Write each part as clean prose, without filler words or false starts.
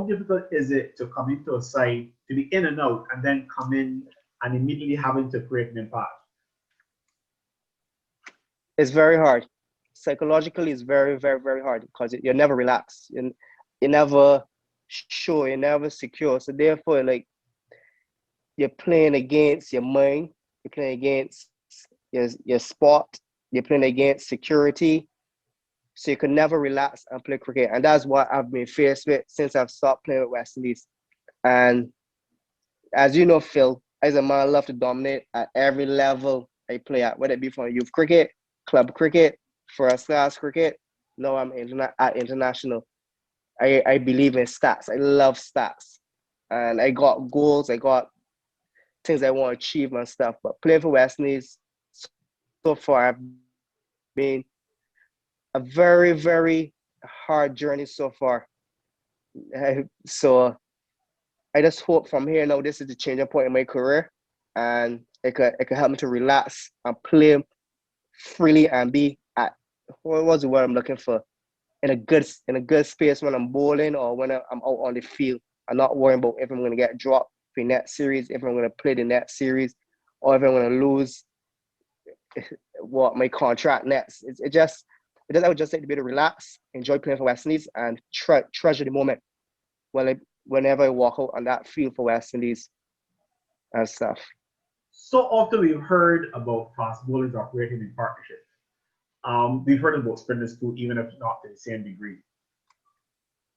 how difficult is it to come into a side, to be in and out, and then come in and immediately having to create an impact? It's very hard. Psychologically, it's very, very, very hard because you never relax. You never sure, you're never secure. So therefore, like, you're playing against your mind, you're playing against your sport, you're playing against security. So you can never relax and play cricket. And that's what I've been faced with since I've stopped playing with West Indies. And as you know, Phil, as a man, I love to dominate at every level I play at, whether it be from youth cricket, club cricket, first class cricket. No, I'm at international. I believe in stats. I love stats. And I got goals, I got things I want to achieve and stuff. But playing for West Indies so far have been a very, very hard journey so far. So I just hope from here now this is the changing point in my career, and it could help me to relax and play freely and be at what was the word I'm looking for, in a good space when I'm bowling or when I'm out on the field. I'm not worrying about if I'm going to get dropped for next series, if I'm going to play the next series, or if I'm going to lose what my contract next. I would just like to be able to relax, enjoy playing for West Indies, and treasure the moment whenever I walk out on that field for West Indies and stuff. So often we've heard about fast bowlers operating in partnership. We've heard about spinners too, even if not to the same degree.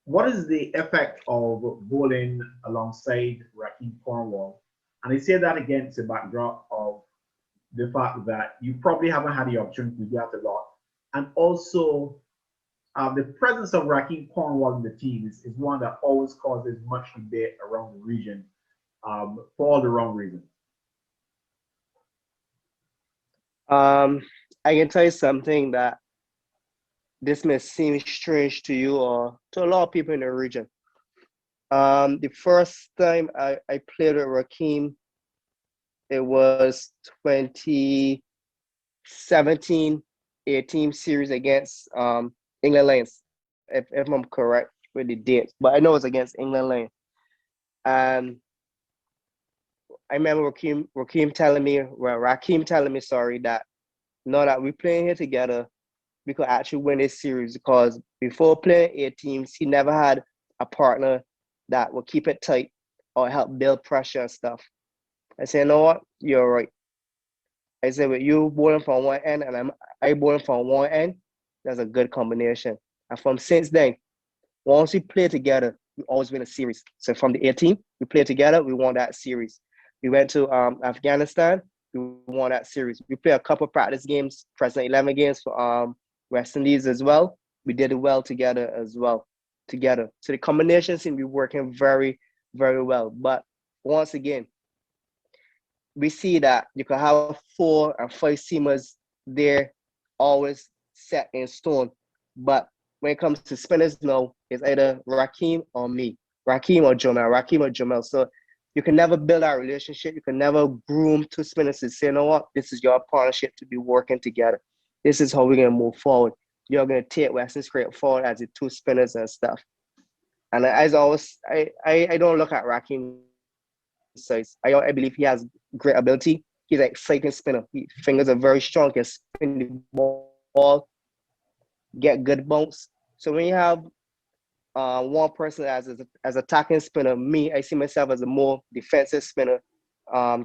What is the effect of bowling alongside Raheem Cornwall? And I say that against the backdrop of the fact that you probably haven't had the opportunity to do that a lot. And also, the presence of Raheem Cornwall in the team is one that always causes much debate around the region for all the wrong reasons. I can tell you something that this may seem strange to you or to a lot of people in the region. The first time I played with Raheem, it was 2017-18 series against England Lions, if I'm correct with the dates. But I know it's against England Lions. And I remember Raheem telling me, sorry, that now that we're playing here together, we could actually win this series, because before playing 8 teams, he never had a partner that would keep it tight or help build pressure and stuff. I said, you know what? You're right. I said, with you bowling from one end and I bowling from one end, that's a good combination. And from since then, once we play together, we always win a series. So from the 18, we played together, we won that series. We went to Afghanistan, we won that series. We played a couple of practice games, President 11 games for West Indies as well. We did it well together as well. So the combination seemed to be working very, very well. But once again, we see that you can have 4 and 5 seamers there, always set in stone. But when it comes to spinners now, it's either Raheem or me, Raheem or Jomel. So you can never build that relationship. You can never groom 2 spinners to say, you know what, this is your partnership to be working together. This is how we're going to move forward. You're going to take Western cricket forward as the 2 spinners and stuff. And as always, I don't look at Raheem size. I believe he has great ability. He's an exciting spinner. His fingers are very strong. He can spin the ball, get good bounce. So when you have one person as attacking spinner, I see myself as a more defensive spinner.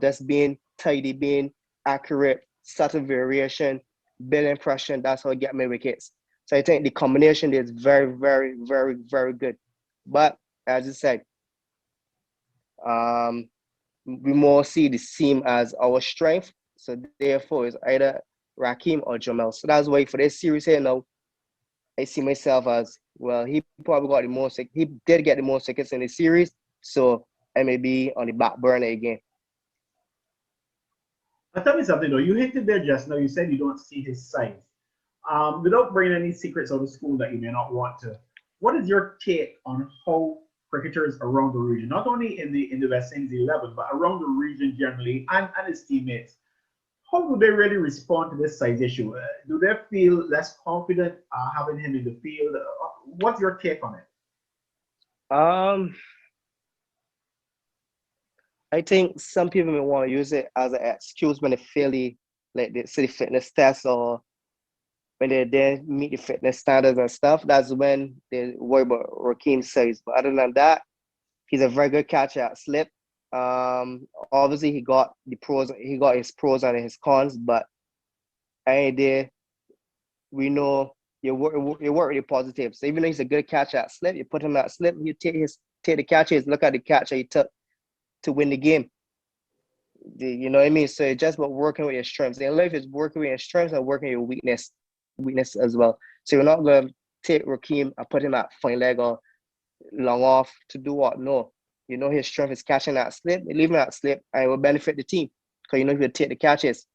Just being tidy, being accurate, subtle variation, building pressure. That's how I get my wickets. So I think the combination is very, very, very, very good. But as I said, we more see the seam as our strength. So therefore, it's either Raheem or Jomel. So that's why for this series here now, I see myself as, well, he probably got the most, he did get the most wickets in the series. So I may be on the back burner again. Tell me something though. You hinted there just now. You said you don't see his size. Without bringing any secrets out of school that you may not want to, what is your take on how cricketers around the region, not only in the West Indies 11, but around the region generally, and his teammates, how do they really respond to this size issue? Do they feel less confident having him in the field? What's your take on it? Um, I think some people may want to use it as an excuse when they fail like the city fitness test or when they didn't meet the fitness standards and stuff. That's when they worry about Raheem says. But other than that, he's a very good catcher at slip. Obviously he got his pros and his cons, but any day we know you work with the positive. So even though he's a good catcher at slip, you put him at slip, you take the catches, look at the catcher he took to win the game. You know what I mean? So it's just about working with your strengths. In life, it's working with your strengths and working your weakness as well. So you're not gonna take Raheem and put him at fine leg or long off to do what? No. You know his strength is catching that slip, leaving that slip, and it will benefit the team. Because you know he'll take the catches.